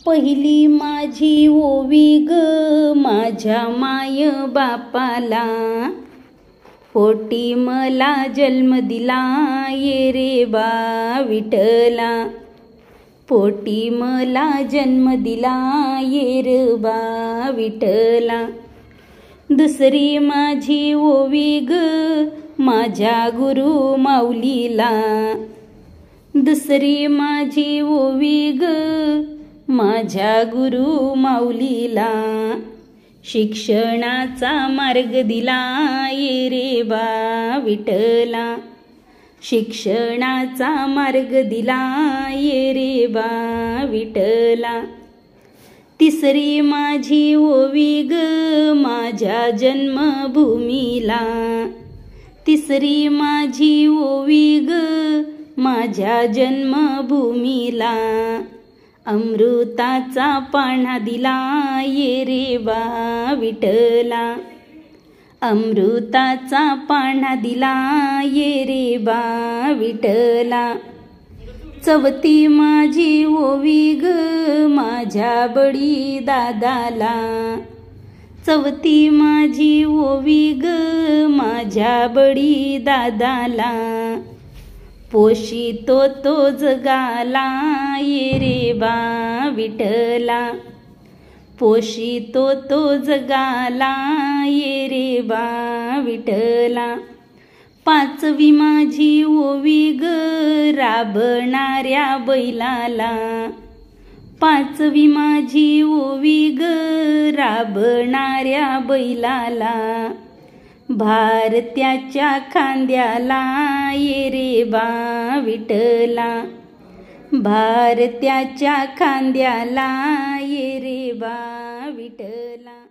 पहिली माझी ओवी ग माझ्या माय बापाला, पोटी मला जन्म दिला ये रे बा विठला, पोटी मला जन्म दिला ये रे बा विठला। दुसरी माझी ओवी ग माझ्या गुरु माऊलीला, दुसरी माझी ओवी ग माझ्या गुरु माऊलीला, शिक्षणाचा मार्ग दिला ये रे बा विठला, शिक्षणाचा मार्ग दिला ये रे बा विठला। तिसरी माझी ओवी ग माझ्या जन्मभूमीला, तिसरी माझी ओवी ग माझ्या जन्मभूमीला, अमृताचा पाण्हा दिला ये रे बा विठला, अमृताचा पाण्हा दिला ये रे बा विठला। चौथी माझी ओवी ग माझ्या बडी दादाला, चौथी माझी ओवी ग माझ्या बडी दादाला, पोशितो तो जगाला ये रे बा विठला, पोशितो तो जगाला ये रे बा विठला। पाचवी माझी ओवी ग राबणाऱ्या बैलाला, पाचवी माझी ओवी ग राबणाऱ्या बैलाला, भारत्याच्या खांद्याला ये रे बा विठला, भारत्याच्या खांद्याला ये रे बा विठला।